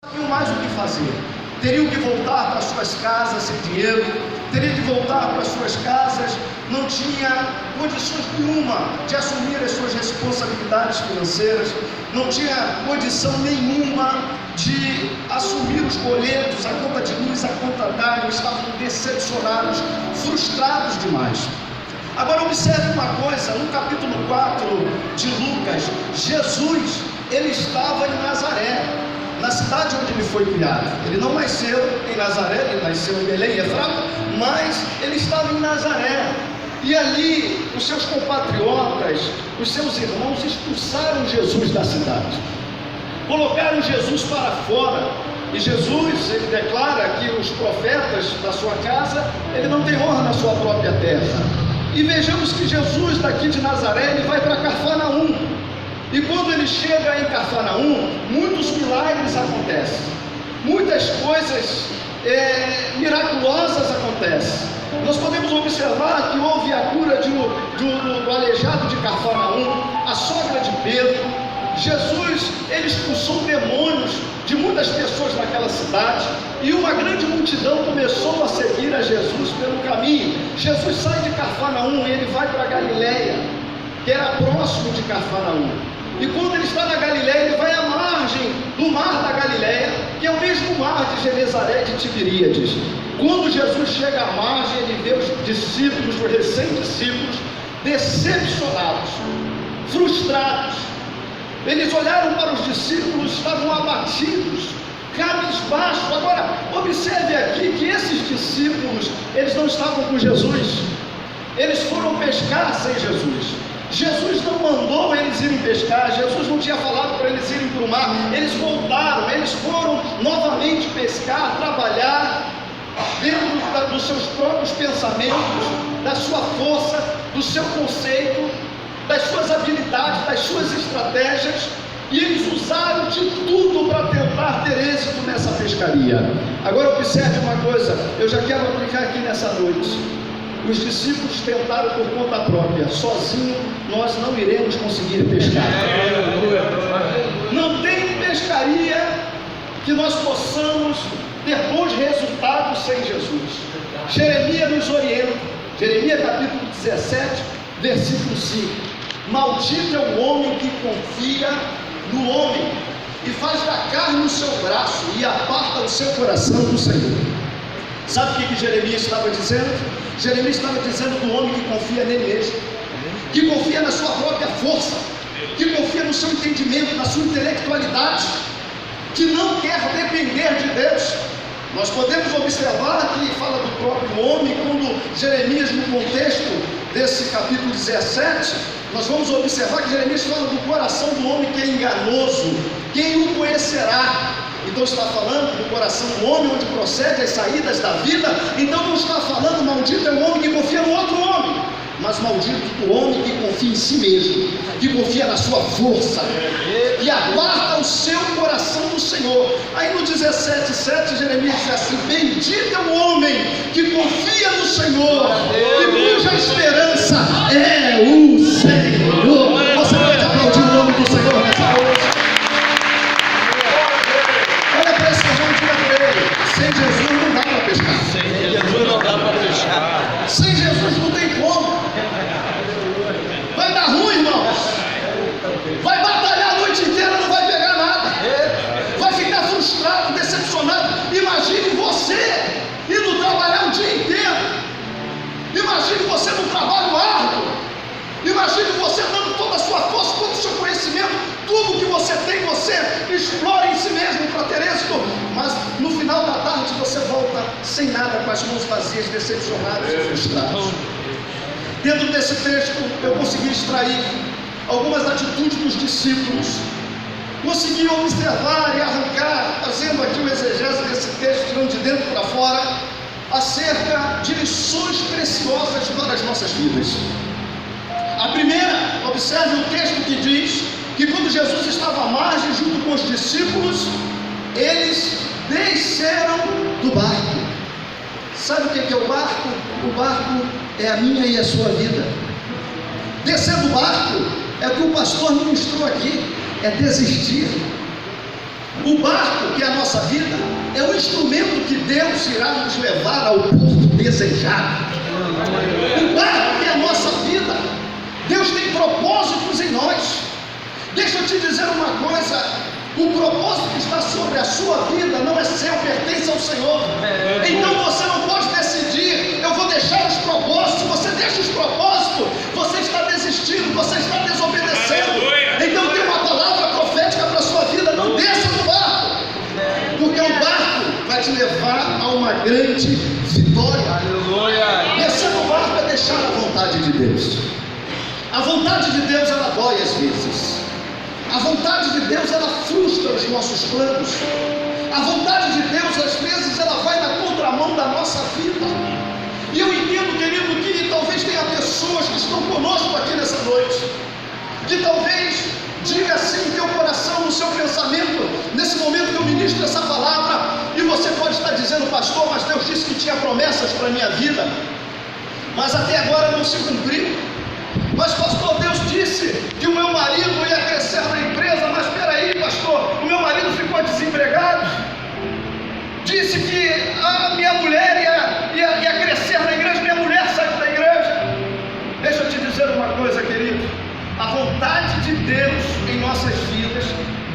Não mais o que fazer, teriam que voltar para suas casas sem dinheiro, teriam que voltar para suas casas, não tinha condições nenhuma de assumir as suas responsabilidades financeiras, não tinha condição nenhuma de assumir os boletos, a conta de luz, a conta d'água, estavam decepcionados, frustrados demais. Agora observe uma coisa, no capítulo 4 de Lucas, Jesus, ele estava em Nazaré, na cidade onde ele foi criado. Ele não nasceu em Nazaré, ele nasceu em Belém, Efrata, mas ele estava em Nazaré. E ali, os seus compatriotas, os seus irmãos expulsaram Jesus da cidade, colocaram Jesus para fora. E Jesus, ele declara que os profetas da sua casa, ele não tem honra na sua própria terra. E vejamos que Jesus, daqui de Nazaré, ele vai para Cafarnaum. E quando ele chega em Cafarnaum, muitos milagres acontecem, muitas coisas miraculosas acontecem. Nós podemos observar que houve a cura do aleijado de Cafarnaum, a sogra de Pedro. Jesus, ele expulsou demônios de muitas pessoas naquela cidade, e uma grande multidão começou a seguir a Jesus pelo caminho. Jesus sai de Cafarnaum e ele vai para Galiléia, que era próximo de Cafarnaum. E quando ele está na Galiléia, ele vai à margem do mar da Galiléia, que é o mesmo mar de Genezaré de Tiberíades. Quando Jesus chega à margem, ele vê os discípulos, os recém-discípulos, decepcionados, frustrados. Eles olharam para os discípulos, estavam abatidos, cabisbaixos. Agora, observe aqui que esses discípulos, eles não estavam com Jesus, eles foram pescar sem Jesus. Jesus não mandou eles irem pescar, Jesus não tinha falado para eles irem para o mar. Eles voltaram, eles foram novamente pescar, trabalhar dentro dos seus próprios pensamentos, da sua força, do seu conceito, das suas habilidades, das suas estratégias, e eles usaram de tudo para tentar ter êxito nessa pescaria. Agora observe uma coisa, eu já quero aplicar aqui nessa noite. Os discípulos tentaram por conta própria, sozinho nós não iremos conseguir pescar. Não tem pescaria que nós possamos ter bons resultados sem Jesus. Jeremias nos orienta, Jeremias capítulo 17, versículo 5: maldito é o homem que confia no homem e faz da carne o seu braço e aparta o seu coração do Senhor. Sabe o que Jeremias estava dizendo? Jeremias estava dizendo do homem que confia nele mesmo, que confia na sua própria força, que confia no seu entendimento, na sua intelectualidade, que não quer depender de Deus. Nós podemos observar que fala do próprio homem, quando Jeremias, no contexto desse capítulo 17, nós vamos observar que Jeremias fala do coração do homem que é enganoso, quem o conhecerá? Então está falando do coração do homem, onde procede as saídas da vida. Então não está falando maldito é o homem que confia no outro homem, mas maldito o homem que confia em si mesmo, que confia na sua força, que aguarda o seu coração no Senhor. Aí no 17:7 Jeremias diz assim: bendito é o homem que confia no Senhor e cuja esperança é o Senhor. Você pode aplaudir o nome do Senhor nessa noite? Sem Jesus não dá para pescar. Sem Jesus não dá para pescar. Sem Jesus não tem como. Vai dar ruim, irmãos. Vai batalhar a noite inteira, não vai pegar nada. Vai ficar frustrado, decepcionado. Imagine você indo trabalhar o dia inteiro. Imagine você num trabalho árduo. Imagine você dando toda a sua força, todo o seu conhecimento, tudo que você tem, você explora em si mesmo para ter êxito, mas no final da tarde você volta sem nada, com as mãos vazias, decepcionados e frustrados. Dentro desse texto eu consegui extrair algumas atitudes dos discípulos, consegui observar e arrancar, fazendo aqui o exegese desse texto, tirando de dentro para fora, acerca de lições preciosas para as nossas vidas. A primeira, observe o texto que diz que quando Jesus estava à margem junto com os discípulos, eles desceram do barco. Sabe o que é o barco? O barco é a minha e a sua vida. Descer do barco é o que o pastor ministrou aqui, é desistir. O barco, que é a nossa vida, é o instrumento que Deus irá nos levar ao porto desejado. O barco, que é a nossa vida, Deus tem propósitos em nós. Deixa eu te dizer uma coisa: o propósito que está sobre a sua vida não é seu, pertence ao Senhor. Então você não pode decidir, eu vou deixar os propósitos. Se você deixa os propósitos, você está desistindo, você está desobedecendo. Então tem uma palavra profética para a sua vida: não desça do barco, porque o barco vai te levar a uma grande vitória. Aleluia. Descer do barco é deixar a vontade de Deus. A vontade de Deus, ela dói às vezes. A vontade de Deus, ela frustra os nossos planos. A vontade de Deus, às vezes, ela vai na contramão da nossa vida. E eu entendo, querido, que talvez tenha pessoas que estão conosco aqui nessa noite, que talvez diga assim em teu coração, no seu pensamento, nesse momento que eu ministro essa palavra, e você pode estar dizendo: pastor, mas Deus disse que tinha promessas para a minha vida, mas até agora não se cumpriu. Mas pastor, Deus disse que o meu marido ia crescer na empresa, mas espera aí, pastor, o meu marido ficou desempregado. Disse que a minha mulher ia crescer na igreja, minha mulher saiu da igreja. Deixa eu te dizer uma coisa, querido: a vontade de Deus em nossas vidas,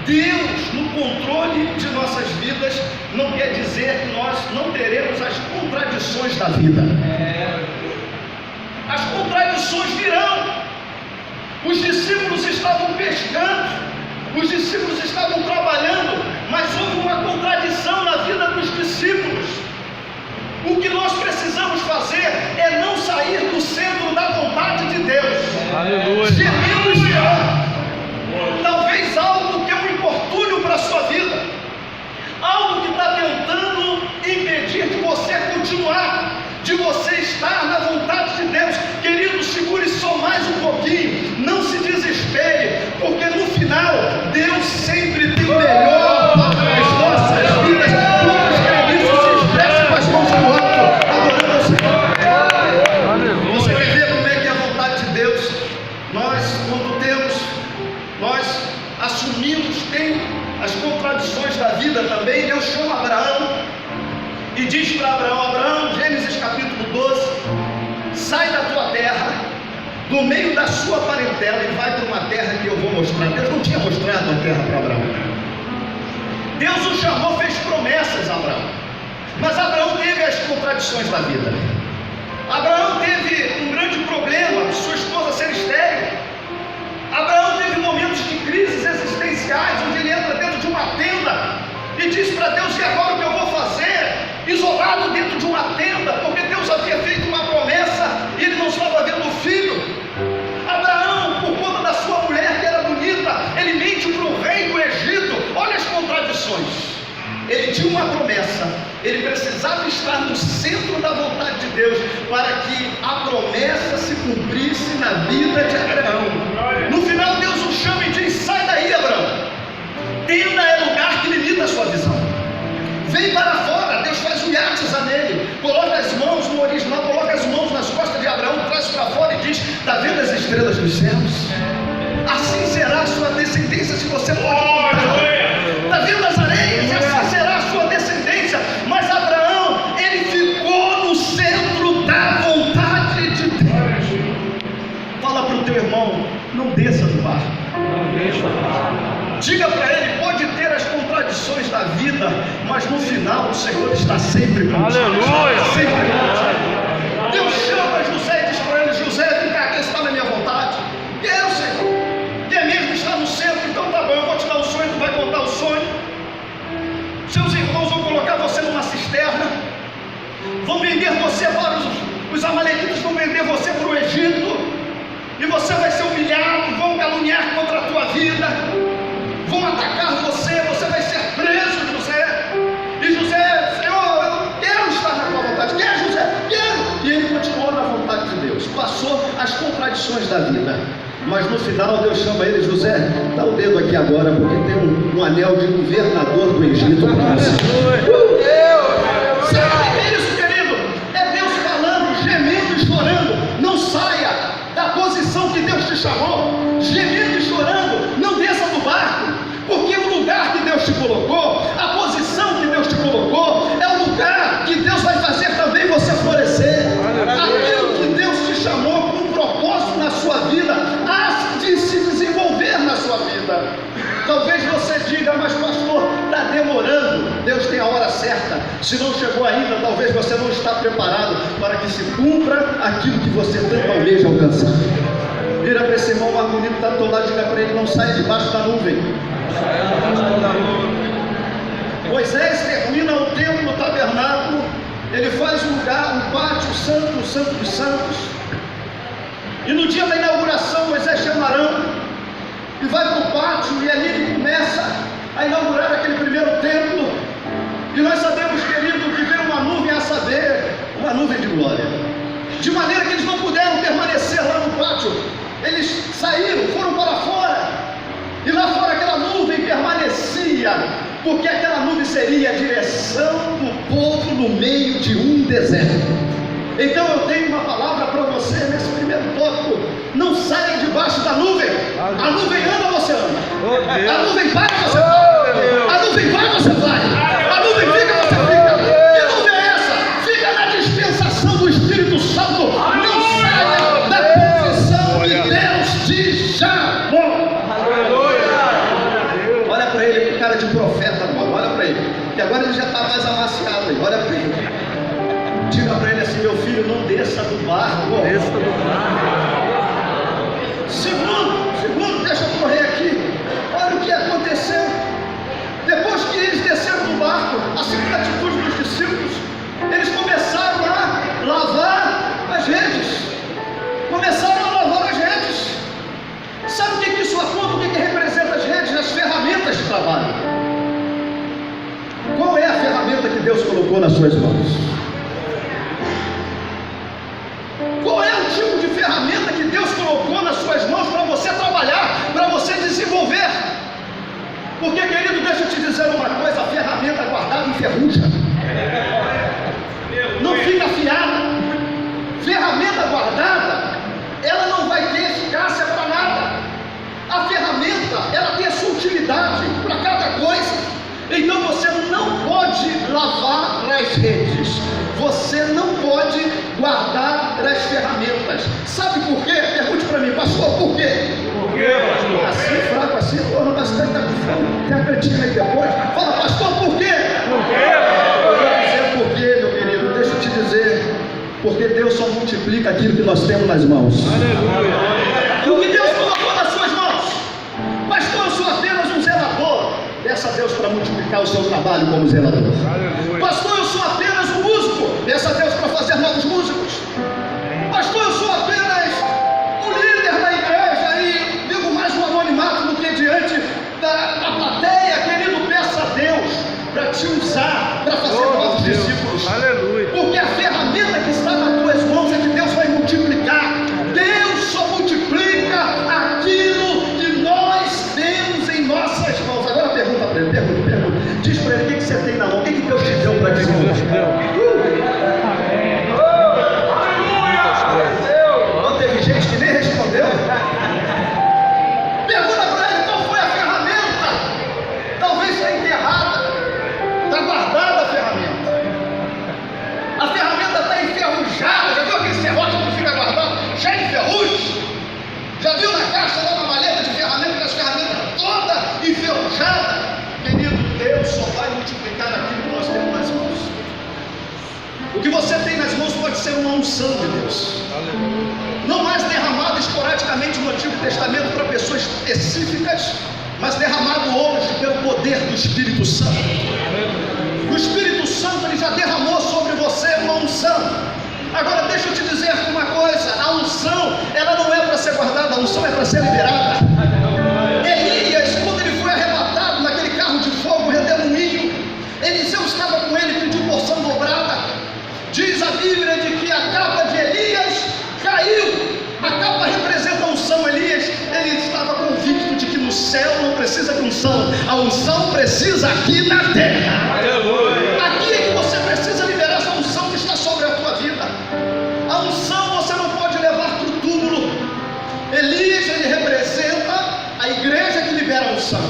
Deus no controle de nossas vidas, não quer dizer que nós não teremos as contradições da vida. As contradições virão. Os discípulos estavam pescando, os discípulos estavam trabalhando, mas houve uma contradição na vida dos discípulos. O que nós precisamos fazer é não sair do centro da vontade de Deus. Aleluia. Gemendo e chorando. Talvez algo que é um infortúnio para a sua vida, algo que está tentando impedir de você continuar, de você estar na vontade de Deus. Querido, segure só mais um pouquinho, não se desespere, porque no final Deus sempre tem o melhor para as nossas vidas. Quantos creem nisso, se expressem com as mãos no alto, adorando ao Senhor. Você vai ver como é que é a vontade de Deus. Nós, quando nós assumimos, tem as contradições da vida também. Deus chama Abraão e diz para Abraão, Gênesis capítulo 12: sai da tua terra, do meio da sua parentela, e vai para uma terra que eu vou mostrar. Deus não tinha mostrado a terra para Abraão. Deus o chamou, fez promessas a Abraão, mas Abraão teve as contradições da vida. Abraão teve um grande problema, sua esposa ser estéril. Abraão teve momentos de crises existenciais, onde ele entra dentro de uma tenda e diz para Deus: e agora o que eu vou fazer? Isolado dentro de uma tenda, porque Deus havia feito uma promessa e ele não estava vendo o filho. Abraão, por conta da sua mulher que era bonita, ele mente para o rei do Egito. Olha as contradições. Ele tinha uma promessa, ele precisava estar no centro da vontade de Deus para que a promessa se cumprisse na vida de Abraão. No final Deus o chama e diz: sai daí, Abraão. Tenda é lugar que limita a sua visão. Vem para fora. Deus faz um yatza nele, coloca as mãos no original, coloca as mãos nas costas de Abraão, traz para fora e diz: está vendo as estrelas dos céus? Assim será a sua descendência, se você não contar. Está vendo as areias? Assim será a sua descendência. Mas Abraão, ele ficou no centro da vontade de Deus. Fala para o teu irmão: não desça do barco. Diga para ele: pode ter as contradições da vida, mas no final o Senhor está sempre contigo. Aleluia. Sempre contigo. Deus chama José e diz para ele: José, vem cá, quer estar na minha vontade? Quero, Senhor. Quer mesmo estar no centro? Então tá bom, eu vou te dar o sonho, tu vai contar o sonho. Seus irmãos vão colocar você numa cisterna, vão vender você para os amalequitas, vão vender você para o Egito, e você vai ser humilhado, vão caluniar contra a tua vida, vão atacar você, você vai ser preso, José. E José: Senhor, eu quero estar na tua vontade. Quer, José? Quero. E ele continuou na vontade de Deus, passou as contradições da vida, mas no final Deus chama ele: José, dá o dedo aqui agora, porque tem um anel de governador do Egito para você. Sabe o que é isso, querido? É Deus falando, gemendo e chorando. Não saia da posição que Deus te chamou, gemendo e chorando. Não desça do barco, porque o lugar que Deus te colocou certa. Se não chegou ainda, talvez você não está preparado para que se cumpra aquilo que você tanto almeja alcançar. Vira para esse irmão mais bonito que está do teu lado e diga para ele: não saia debaixo da nuvem. Moisés termina o templo, o tabernáculo, ele faz um lugar, um pátio santo, o santo dos santos. E no dia da inauguração, Moisés chama Arão e vai para o pátio, e ali ele começa a inaugurar aquele primeiro templo. E nós sabemos, querido, que veio uma nuvem, a saber, uma nuvem de glória, de maneira que eles não puderam permanecer lá no pátio. Eles saíram, foram para fora, e lá fora aquela nuvem permanecia, porque aquela nuvem seria a direção do povo no meio de um deserto. Então eu tenho uma palavra para você nesse primeiro tópico: não saia debaixo da nuvem. A nuvem anda, você anda. A nuvem para, você vai. A nuvem vai, você vai. A nuvem fica, você fica. Que nuvem é essa? Fica na dispensação do Espírito Santo. Não saia da posição que Deus te chamou. Olha para ele com cara de profeta agora. Olha para ele, que agora ele já está mais amaciado aí. Olha para ele. Diga para ele assim: meu filho, não desça do barco. Segundo, deixa eu correr aqui. Olha o que aconteceu. Depois que eles desceram do barco, a segunda atitude dos discípulos, eles começaram a lavar as redes. Começaram a lavar as redes. Sabe o que isso aponta? O que representa as redes? As ferramentas de trabalho. Qual é a ferramenta que Deus colocou nas suas mãos? Qual é o tipo de ferramenta que Deus colocou nas suas mãos para você trabalhar, para você desenvolver? Porque, querido, deixa eu te dizer uma coisa: a ferramenta guardada enferruja, não fica afiada. Ferramenta guardada, ela não vai ter eficácia para nada. A ferramenta, ela tem a sua utilidade para cada coisa. Então você não pode lavar as redes, você não pode guardar as ferramentas. Sabe por quê? Pergunte para mim: pastor, por quê? Por quê, pastor? Assim, fraco, assim, porra, mas você está com fome. Tem a cantina aí depois. Fala, pastor, por quê? Por quê? Eu vou dizer por quê, meu querido. Deixa eu te dizer. Porque Deus só multiplica aquilo que nós temos nas mãos. Aleluia. E o que Deus colocou nas suas mãos? Pastor, eu sou apenas um zelador. Peça a Deus para multiplicar o seu trabalho como zelador. Aleluia. Pastor, eu sou apenas um músico. Peça a Deus para fazer novos músicos. Pastor, eu sou apenas um líder da igreja e vivo mais no anonimato do que diante da plateia. Querido, peça a Deus para te usar, para fazer novos discípulos. Aleluia. Porque a ferramenta que está nas tuas mãos é que Deus vai multiplicar. Deus só multiplica aquilo que nós temos em nossas mãos. Agora pergunta para ele, pergunta. Diz para ele: o que você tem na mão? O que Deus te deu para desenvolver? Não teve gente que nem respondeu. Pergunta para ele: qual foi a ferramenta? Talvez está enterrada, está guardada a ferramenta. A ferramenta está enferrujada. Já viu aquele serrote que fica guardado, cheio de ferrugem? Já viu na caixa, lá na maleta de ferramenta, que as ferramentas toda enferrujada? Querido, Deus só vai multiplicar aquilo que nós temos nas mãos. O que você tem nas mãos pode ser uma unção de Deus, não mais derramado esporadicamente no Antigo Testamento para pessoas específicas, mas derramado hoje pelo poder do Espírito Santo. O Espírito Santo, ele já derramou sobre você uma unção. Agora deixa eu te dizer uma coisa: a unção, ela não é para ser guardada, a unção é para ser liberada. Elias, quando ele foi arrebatado naquele carro de fogo redemoinho, Eliseu estava com ele, pediu porção dobrada. Diz a Bíblia de que a capa de Elias caiu. A capa representa a unção. Elias, ele estava convicto de que no céu não precisa de unção, a unção precisa aqui na terra. Aqui é que você precisa liberar essa unção que está sobre a tua vida. A unção você não pode levar para o túmulo. Elias, ele representa a igreja que libera a unção.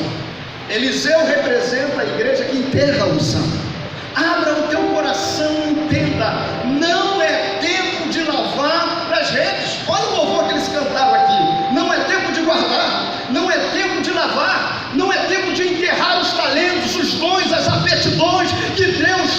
Eliseu representa a igreja que enterra a unção. Abra o teu coração e entenda: não é tempo de lavar as redes. Olha o louvor que eles cantaram aqui. Não é tempo de guardar, não é tempo de lavar, não é tempo de enterrar os talentos, os dons, as aptidões que Deus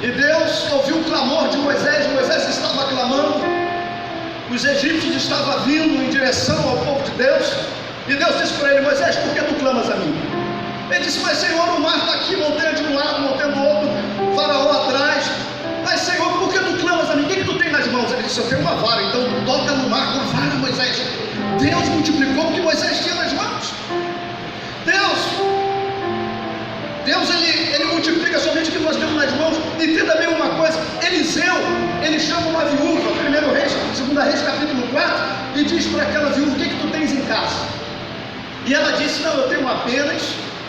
E Deus ouviu o clamor de Moisés. Moisés estava clamando, os egípcios estavam vindo em direção ao povo de Deus. E Deus disse para ele: Moisés, por que tu clamas a mim? Ele disse: mas Senhor, o mar está aqui, montanha de um lado, montanha do outro, Faraó atrás. Mas Senhor, por que tu clamas a mim? O que tu tem nas mãos? Ele disse: eu tenho uma vara. Então toca no mar com a vara, Moisés. Deus multiplicou o que Moisés tinha nas mãos. Deus ele multiplica somente o que nós temos nas mãos. Entenda bem uma coisa: Eliseu, ele chama uma viúva, 1 Reis, 2 Reis capítulo 4, e diz para aquela viúva: o que tu tens em casa? E ela disse: não, eu tenho apenas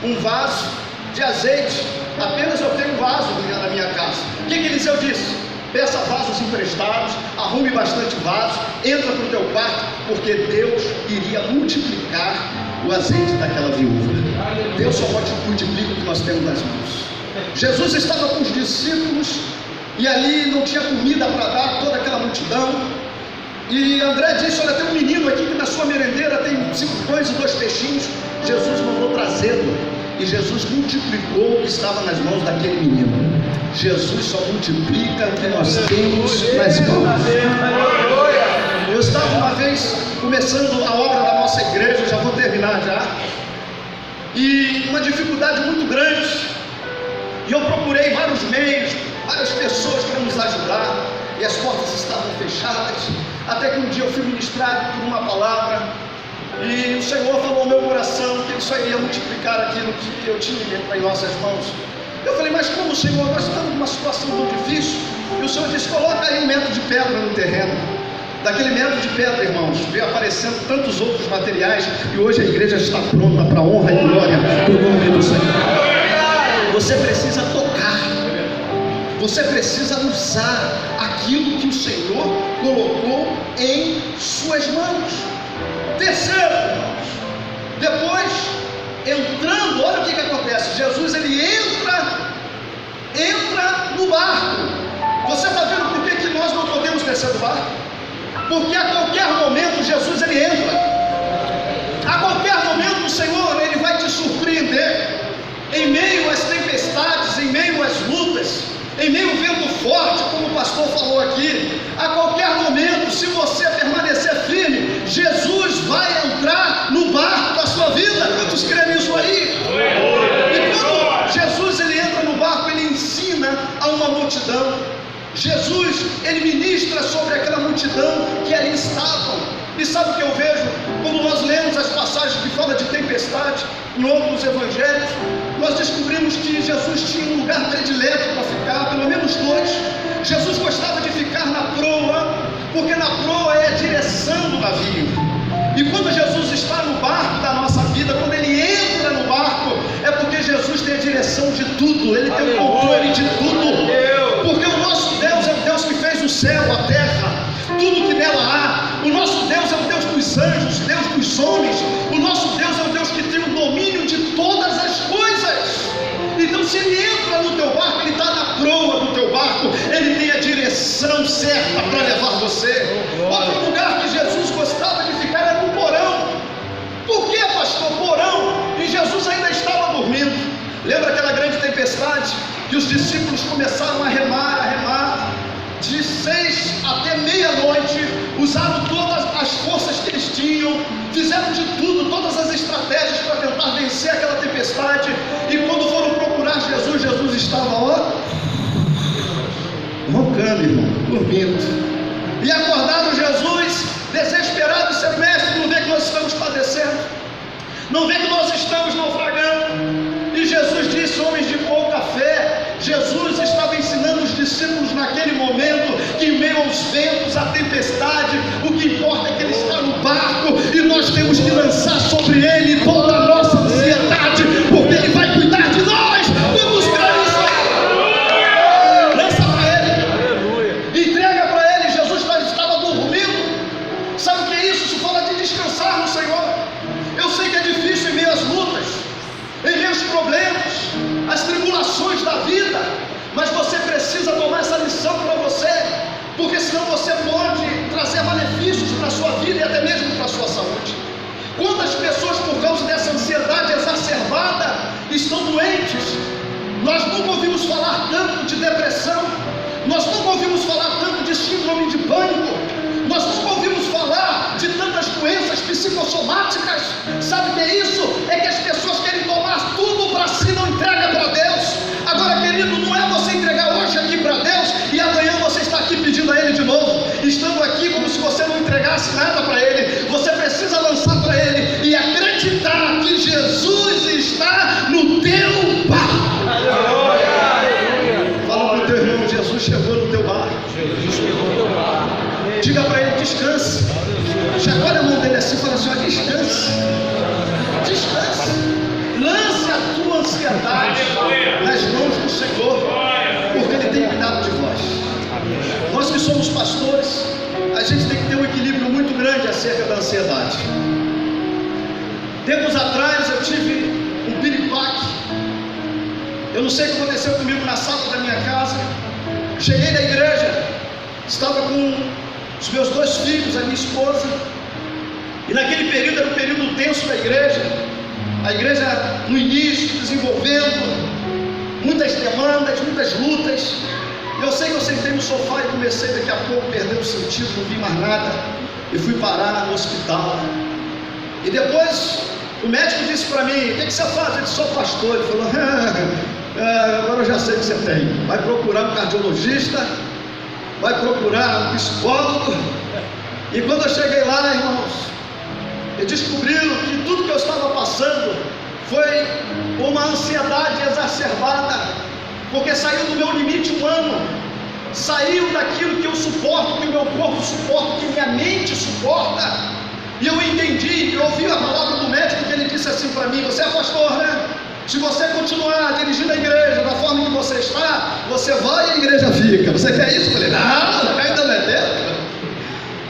um vaso de azeite, apenas eu tenho um vaso na minha casa. O que Eliseu disse? Peça vasos emprestados, arrume bastante vaso, entra para o teu quarto, porque Deus iria multiplicar o azeite daquela viúva. Deus só multiplica o que nós temos nas mãos. Jesus estava com os discípulos e ali não tinha comida para dar toda aquela multidão. E André disse: olha, tem um menino aqui que na sua merendeira tem 5 pães e 2 peixinhos. Jesus mandou trazê-lo e Jesus multiplicou o que estava nas mãos daquele menino. Jesus só multiplica o que nós temos nas mãos. Eu estava uma vez começando a obra da nossa igreja, já vou terminar já, e uma dificuldade muito grande, e eu procurei vários meios, várias pessoas para nos ajudar, e as portas estavam fechadas, até que um dia eu fui ministrado por uma palavra, e o Senhor falou ao meu coração que Ele só iria multiplicar aquilo que eu tinha em nossas mãos. Eu falei: mas como, Senhor? Nós estamos numa situação tão difícil. E o Senhor disse: coloca aí um metro de pedra no terreno. Daquele metro de pedra, irmãos, veio aparecendo tantos outros materiais, e hoje a igreja está pronta para a honra e glória do nome do Senhor. Você precisa tocar, você precisa usar aquilo que o Senhor colocou em suas mãos. Terceiro, irmãos, depois, entrando, olha o que acontece. Jesus, ele entra no barco. Você está vendo por que nós não podemos descer do barco? Porque a qualquer momento Jesus, ele entra. A qualquer momento o Senhor, ele vai te surpreender. Em meio às tempestades, em meio às lutas, em meio ao vento forte, como o pastor falou aqui, a qualquer momento, se você permanecer firme, Jesus vai entrar no barco da sua vida. Quantos creem nisso aí? E quando Jesus, ele entra no barco, ele ensina a uma multidão. Jesus, ele ministra sobre aquela multidão que ali estavam. E sabe o que eu vejo? Quando nós lemos as passagens que falam de tempestade em outros evangelhos, nós descobrimos que Jesus tinha um lugar predileto para ficar, pelo menos 2. Jesus gostava de ficar na proa, porque na proa é a direção do navio. E quando Jesus está no barco da nossa vida, quando ele entra no barco, é porque Jesus tem a direção de tudo, ele tem o controle de tudo. Porque o nosso Deus é o Deus que fez o céu, a terra, tudo que nela há. O nosso Deus é o Deus dos anjos, Deus dos homens. O nosso Deus é o Deus que tem o domínio de todas as coisas. Então, se ele entra no teu barco, ele está na proa do teu barco, ele tem a direção certa para levar você. Outro lugar que Jesus gostava de ficar era no porão. Por que, pastor? Porão? E Jesus ainda estava dormindo. Lembra aquela grande tempestade que os discípulos começaram a remar de 6 até meia-noite, usaram todas as forças que eles tinham, fizeram de tudo, todas as estratégias para tentar vencer aquela tempestade, e quando foram procurar Jesus, Jesus estava roncando, irmão, dormindo. E acordaram Jesus, desesperado, disse: mestre, não vê que nós estamos padecendo? Não vê que nós estamos naufragando? E Jesus disse: homens de pouca fé. Jesus estava ensinando os discípulos naquele momento que em meio aos ventos, à tempestade, o que importa é que ele está no barco e nós temos que lançar sobre ele toda a nossa ansiedade, porque ele vai cuidar de nós. Vamos crer nisso aí. Lança para ele, entrega para ele. Jesus estava dormindo. Sabe o que é isso? Isso fala de descansar no Senhor. Eu sei que é difícil em meio às lutas, em meio aos problemas, as tribulações da vida, mas você precisa tomar essa lição para você, porque senão você pode trazer malefícios para a sua vida e até mesmo para a sua saúde. Quantas pessoas, por causa dessa ansiedade exacerbada, estão doentes? Nós nunca ouvimos falar tanto de depressão, ouvimos falar tanto de síndrome de pânico, nós nunca ouvimos falar de tantas doenças psicossomáticas. Sabe o que é isso? É que as pessoas querem tomar tudo para si, não entrega para Deus. Agora, querido, não é você entregar hoje aqui para Deus e amanhã você está aqui pedindo a Ele de novo, estando aqui como se você não entregasse nada para Ele. Você precisa lançar para Ele e acreditar que Jesus está no teu barco. Fala para o teu irmão: Jesus chegou no teu barco. Diga para ele: descanse. Chacoalha a mão dele assim, fala assim: ó, descanse. Descanse. Lance a tua ansiedade nas mãos do Senhor, porque Ele tem cuidado de vós. Nós que somos pastores, a gente tem que ter um equilíbrio muito grande acerca da ansiedade. Tempos atrás eu tive um piripaque. Eu não sei o que aconteceu comigo na sala da minha casa. Cheguei da igreja, estava com os meus 2 filhos, a minha esposa, e naquele período era um período tenso da igreja. A igreja no início, desenvolvendo muitas demandas, muitas lutas. Eu sei que eu sentei no sofá e comecei daqui a pouco a perder o sentido, não vi mais nada, e fui parar no hospital. E depois o médico disse para mim: o que você faz? Eu disse: sou pastor. Ele falou: agora eu já sei o que você tem. Vai procurar um cardiologista, vai procurar um psicólogo. E quando eu cheguei lá, irmãos, eles descobriram que tudo que eu estava passando foi uma ansiedade exacerbada, porque saiu do meu limite humano, saiu daquilo que eu suporto, que o meu corpo suporta, que minha mente suporta. E eu entendi, eu ouvi a palavra do médico, que ele disse assim para mim: você é pastor, né? Se você continuar dirigindo a igreja da forma que você está, você vai e a igreja fica. Você quer isso? Eu falei: não, ainda não é tempo.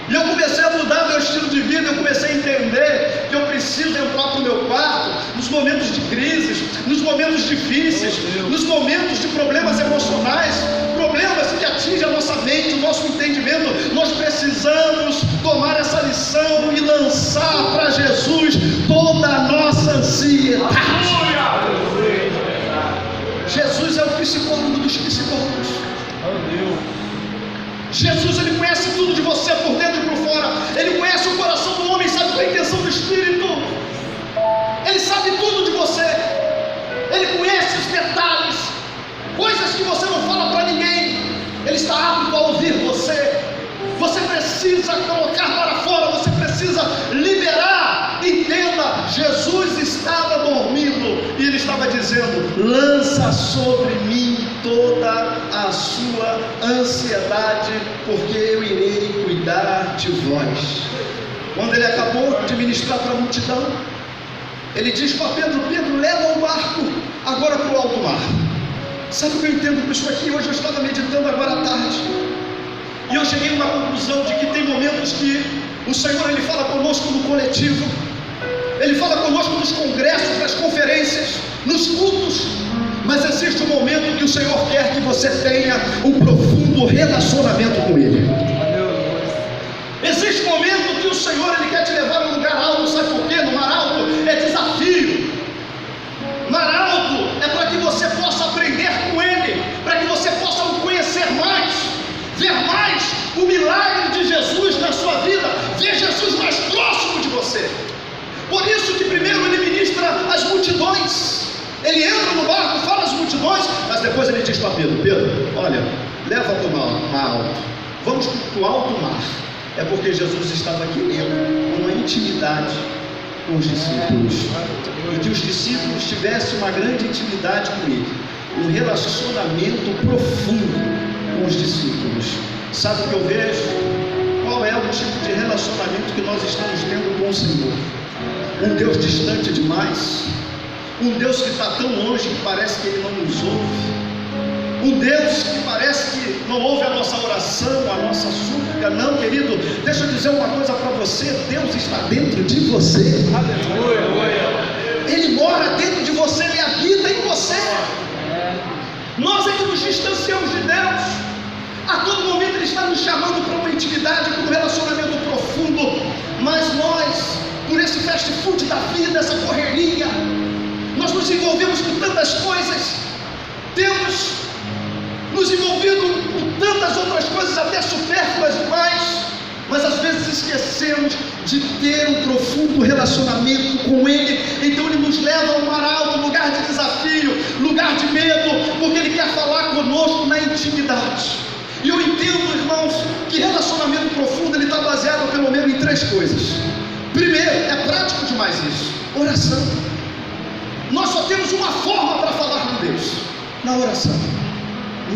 E eu comecei a mudar meu estilo de vida. Eu comecei a entender que eu preciso entrar para o meu quarto nos momentos de crises, nos momentos difíceis, nos momentos de problemas emocionais, problemas que atingem a nossa mente, o nosso entendimento. Nós precisamos tomar essa lição e lançar para Jesus toda a nossa ansiedade. Jesus é o psicólogo dos psicólogos. Jesus, Ele conhece tudo de você, por dentro e por fora. Ele conhece o coração do homem, sabe qual é a intenção do Espírito. Ele sabe tudo de você. Ele conhece os detalhes, coisas que você não fala para ninguém. Ele está apto a ouvir você. Você precisa colocar para fora, você precisa liberar. Entenda, Jesus estava dormindo e Ele estava dizendo: lança sobre mim toda a sua ansiedade, porque eu irei cuidar de vós. Quando Ele acabou de ministrar para a multidão, Ele diz para Pedro: Pedro, leva o barco agora para o alto mar. Sabe o que eu entendo com isso aqui? Hoje eu estava meditando agora à tarde, e eu cheguei a uma conclusão de que tem momentos que o Senhor, Ele fala conosco no coletivo, Ele fala conosco nos congressos, nas conferências, nos cultos, mas existe um momento que o Senhor quer que você tenha um profundo relacionamento com Ele. Existe um momento que o Senhor, Ele quer te levar a um lugar alto. Sabe por quê? No mar alto é desafio. Mar alto é para que você possa aprender com Ele, para que você possa o conhecer mais, ver mais o milagre de Jesus na sua vida, ver Jesus mais próximo de você. Por isso que primeiro Ele ministra as multidões. Ele entra no barco, fala às multidões, mas depois Ele diz para Pedro: Pedro, olha, leva para o mar alto, vamos para o alto mar. É porque Jesus estava querendo uma intimidade com os discípulos, e que os discípulos tivessem uma grande intimidade com Ele, um relacionamento profundo com os discípulos. Sabe o que eu vejo? Qual é o tipo de relacionamento que nós estamos tendo com o Senhor? Um Deus distante demais, um Deus que está tão longe que parece que Ele não nos ouve, um Deus que parece que não ouve a nossa oração, a nossa súplica. Não, querido, deixa eu dizer uma coisa para você: Deus está dentro de você. Aleluia. Ele mora dentro de você, Ele habita em você. Nós é que nos distanciamos de Deus. A todo momento Ele está nos chamando para uma intimidade, para um relacionamento profundo, mas nós, por esse fast food da vida, essa correria, nós nos envolvemos com tantas coisas, temos nos nos envolvidos com tantas outras coisas até supérfluas demais, mas às vezes esquecemos de ter um profundo relacionamento com Ele. Então Ele nos leva a um mar alto, lugar de desafio, lugar de medo, porque Ele quer falar conosco na intimidade. E eu entendo, irmãos, que relacionamento profundo ele está baseado pelo menos em 3 coisas. Primeiro, é prático demais isso: oração. Nós só temos uma forma para falar com Deus: na oração.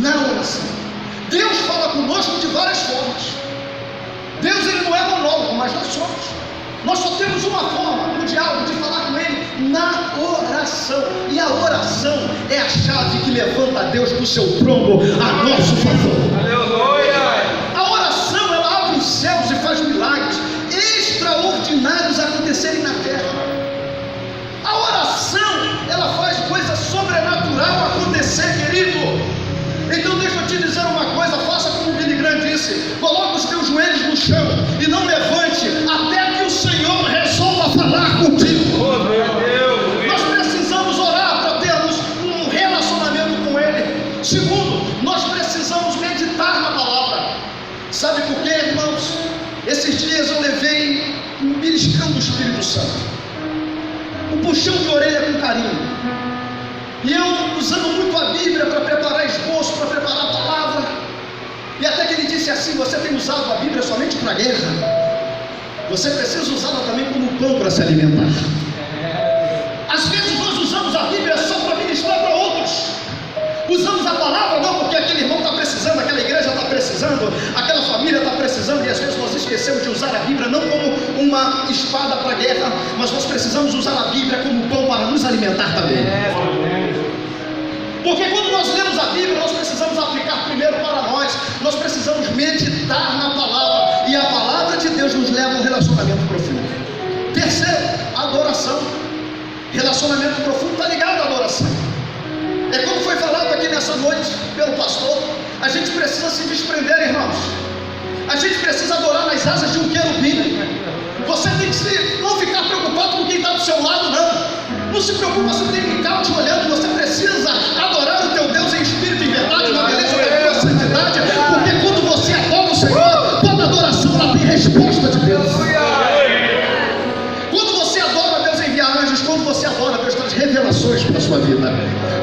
Na oração. Deus fala conosco de várias formas. Deus ele não é monólogo, mas nós somos. Nós só temos uma forma no diálogo de falar com Ele: na oração. E a oração é a chave que levanta Deus do seu trono a nosso favor. Aleluia! A oração ela abre os céus e faz milagres extraordinários acontecerem na terra. A oração ela faz coisa sobrenatural acontecer, querido. Então deixa eu te dizer uma coisa: faça como o Billy Graham disse: coloque os teus joelhos no chão e não levante até que o Senhor resolva falar contigo. Oh, meu Deus! Nós precisamos orar para termos um relacionamento com Ele. Segundo, nós precisamos meditar na palavra. Sabe por quê, irmãos? Esses dias eu levei um beliscão do Espírito Santo, um puxão de orelha com carinho. E eu usando muito a Bíblia para preparar esboço, para preparar a palavra. E até que ele disse assim: você tem usado a Bíblia somente para a guerra? Você precisa usá-la também como pão para se alimentar. Às vezes nós usamos a Bíblia só para ministrar para outros. Usamos a palavra não porque aquele irmão está precisando, aquela igreja está precisando, aquela família está precisando. E às vezes nós esquecemos de usar a Bíblia não como uma espada para a guerra, mas nós precisamos usar a Bíblia como pão para nos alimentar também. Porque quando nós lemos a Bíblia, nós precisamos aplicar primeiro para nós. Nós precisamos meditar na palavra. E a palavra de Deus nos leva a um relacionamento profundo. Terceiro, adoração. Relacionamento profundo está ligado à adoração. É como foi falado aqui nessa noite pelo pastor: a gente precisa se desprender, irmãos. A gente precisa adorar nas asas de um querubim. Você tem que não ficar preocupado com quem está do seu lado, não. Não se preocupa se tem um te olhando. Você precisa adorar o teu Deus em espírito e verdade, na beleza da tua santidade. Porque quando você adora o Senhor, toda adoração ela tem resposta de Deus. Quando você adora, Deus envia anjos. Quando você adora, Deus traz revelações para a sua vida.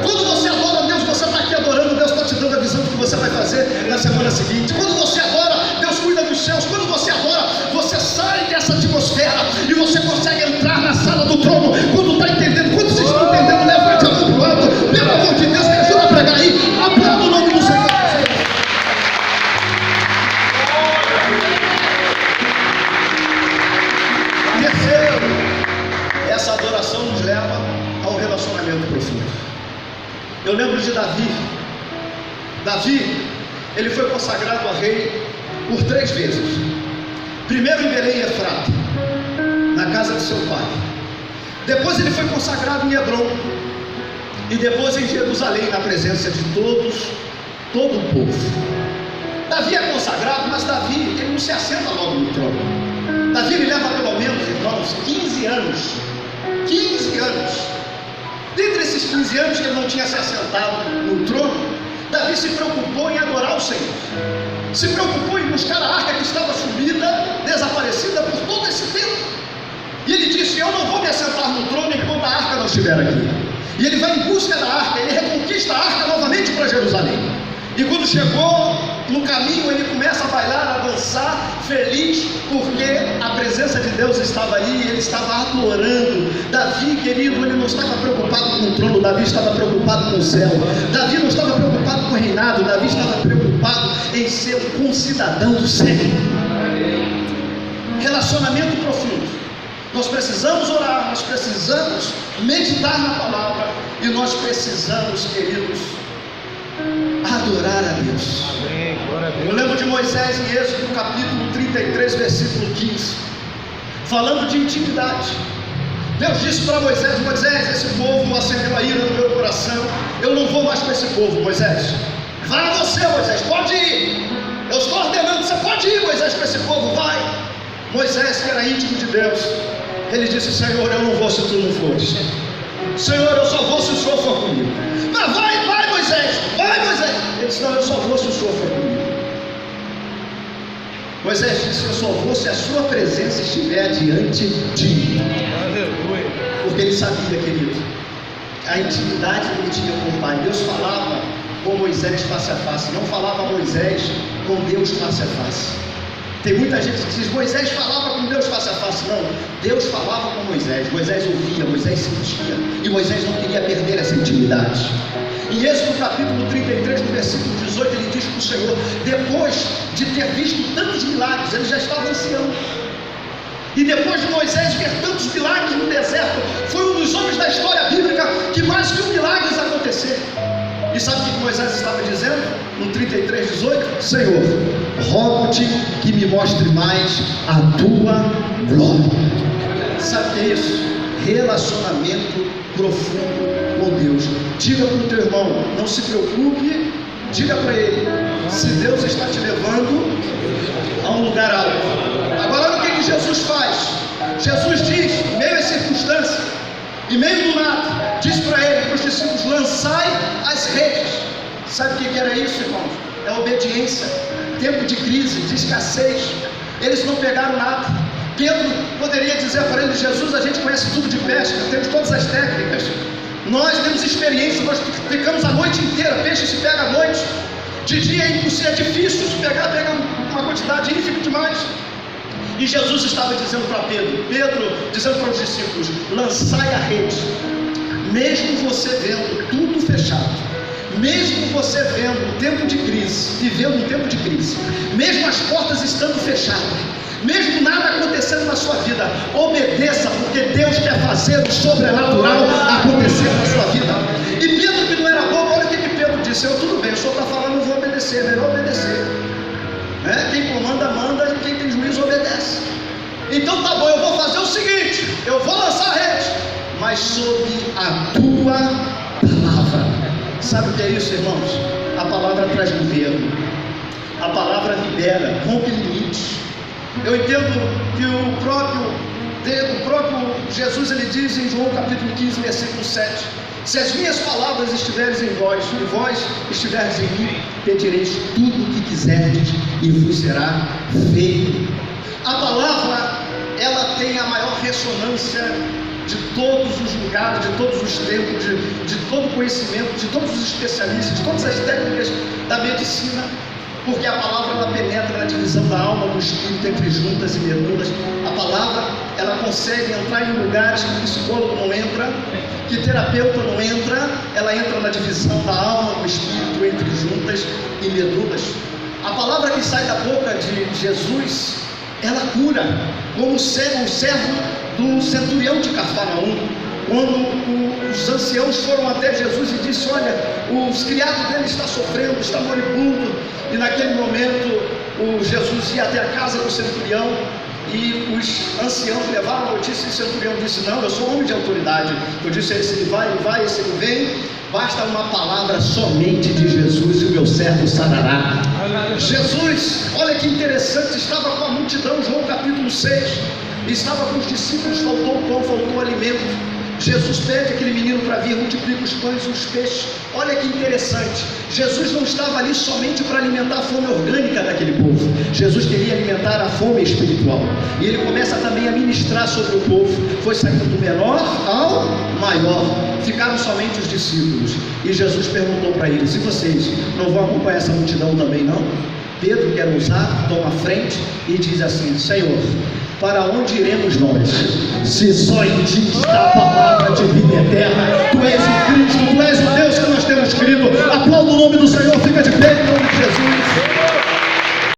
Quando você adora Deus, você está aqui adorando, Deus está te dando a visão do que você vai fazer na semana seguinte. Quando você adora, Deus cuida dos céus. Quando você adora, você sai dessa atmosfera e você consegue entrar na sala do trono. Quando está entendendo, quando vocês estão entendendo, levante a mão para o alto. Pelo amor de Deus, me ajuda a pregar aí. Aplauda o nome do Senhor. Terceiro, essa adoração nos leva ao relacionamento profundo. Eu lembro de Davi. Davi, ele foi consagrado a rei por 3 vezes. Primeiro em Belém e Efrata, na casa de seu pai. Depois ele foi consagrado em Hebrom. E depois em Jerusalém, na presença de todo o povo. Davi é consagrado, mas Davi ele não se assenta logo no trono. Davi ele leva pelo menos, irmãos, 15 anos. 15 anos. Dentre esses 15 anos que ele não tinha se assentado no trono, Davi se preocupou em adorar o Senhor. Se preocupou em buscar a arca que estava sumida, desaparecida por todo esse tempo. E ele disse: eu não vou me assentar no trono enquanto a arca não estiver aqui. E ele vai em busca da arca, ele reconquista a arca novamente para Jerusalém. E quando chegou no caminho, ele começa a bailar, a dançar, feliz, porque a presença de Deus estava ali, ele estava adorando. Davi, querido, ele não estava preocupado com o trono, Davi estava preocupado com o céu. Davi não estava preocupado com o reinado, Davi estava preocupado em ser um concidadão do céu. Relacionamento profundo. Nós precisamos orar, nós precisamos meditar na palavra e nós precisamos, queridos, adorar a Deus. Amém. Glória a Deus. Eu lembro de Moisés em Êxodo capítulo 33, versículo 15, falando de intimidade. Deus disse para Moisés: Moisés, esse povo acendeu a ira no meu coração, eu não vou mais para esse povo. Moisés, vá você, Moisés, pode ir. Eu estou ordenando, você pode ir, Moisés, para esse povo, vai. Moisés, que era íntimo de Deus, ele disse: Senhor, eu não vou se tu não fores. Senhor, eu só vou se o Senhor for comigo. Mas vai, Moisés, vai, Moisés. Ele disse: não, eu só só vou se a sua presença estiver diante de mim. Aleluia. Porque ele sabia, querido, a intimidade que ele tinha com o Pai. Deus falava com Moisés face a face, não falava Moisés com Deus face a face. Tem muita gente que diz, Moisés falava com Deus face a face. Não, Deus falava com Moisés, Moisés ouvia, Moisés sentia, e Moisés não queria perder essa intimidade. Em Êxodo capítulo 33, no versículo 18, ele diz para o Senhor, depois de ter visto tantos milagres, ele já estava ancião, e depois de Moisés ver tantos milagres no deserto, foi um dos homens da história bíblica que mais viu milagres acontecer. E sabe o que Moisés estava dizendo? No 33:18, Senhor, rogo-te que me mostre mais a tua glória. Sabe o que é isso? Relacionamento profundo com Deus. Diga para o teu irmão, não se preocupe, diga para ele, se Deus está te levando a um lugar alto. Agora olha o que Jesus faz. Jesus diz, em meio às circunstâncias, em meio do nada, diz para ele, para os discípulos, lançai as redes. Sabe o que era isso, irmãos? É obediência. Tempo de crise, de escassez. Eles não pegaram nada. Pedro poderia dizer para ele, Jesus, a gente conhece tudo de pesca, temos todas as técnicas, nós temos experiência, nós ficamos a noite inteira, peixe se pega à noite, de dia é impossível, é difícil se pegar, pega uma quantidade ínfima demais. E Jesus estava dizendo para Pedro dizendo para os discípulos, lançai a rede, mesmo você vendo tudo fechado, mesmo você vendo um tempo de crise, vivendo um tempo de crise, mesmo as portas estando fechadas, mesmo nada acontecendo na sua vida, obedeça, porque Deus quer fazer o sobrenatural acontecer na sua vida. E Pedro, que não era bobo, olha o que Pedro disse, tudo bem, o senhor está falando, eu vou obedecer, melhor obedecer. Quem comanda, manda, e quem tem juízo, obedece. Então tá bom, eu vou fazer o seguinte, eu vou lançar a rede, mas sob a tua palavra. Sabe o que é isso, irmãos? A palavra traz governo, a palavra libera, rompe limites. Eu entendo que o próprio Jesus, ele diz em João capítulo 15, versículo 7, se as minhas palavras estiverem em vós, e vós estiveres em mim, pedireis tudo o que quiserdes, e vos será feito. A palavra, ela tem a maior ressonância de todos os lugares, de todos os tempos, de todo conhecimento, de todos os especialistas, de todas as técnicas da medicina, porque a palavra, ela penetra na divisão da alma, do espírito, entre juntas e medulas. A palavra, ela consegue entrar em lugares que o psicólogo não entra, que terapeuta não entra, ela entra na divisão da alma, do espírito, entre juntas e medulas. A palavra que sai da boca de Jesus, ela cura, como o servo do centurião de Cafarnaum, quando os anciãos foram até Jesus e disse, olha, os criados dele estão sofrendo, está moribundo, e naquele momento o Jesus ia até a casa do centurião, e os anciãos levaram a notícia, e o centurião disse, não, eu sou homem de autoridade, eu disse a ele, se ele vai, ele vai, se ele vem, basta uma palavra somente de Jesus e o meu servo sarará. Jesus, olha que interessante, estava com a multidão, João capítulo 6, estava com os discípulos, faltou pão, faltou alimento. Jesus pede aquele menino para vir, multiplica os pães e os peixes. Olha que interessante, Jesus não estava ali somente para alimentar a fome orgânica daquele povo, Jesus queria alimentar a fome espiritual, e ele começa também a ministrar sobre o povo. Foi saindo do menor ao maior, ficaram somente os discípulos, e Jesus perguntou para eles, e vocês não vão acompanhar essa multidão também não? Pedro, que era ousado, toma a frente e diz assim, Senhor, para onde iremos nós, se só em ti está a palavra de vida eterna? Tu és o Cristo, tu és o Deus que nós temos crido. Aplauda o nome do Senhor, fica de pé em nome de Jesus.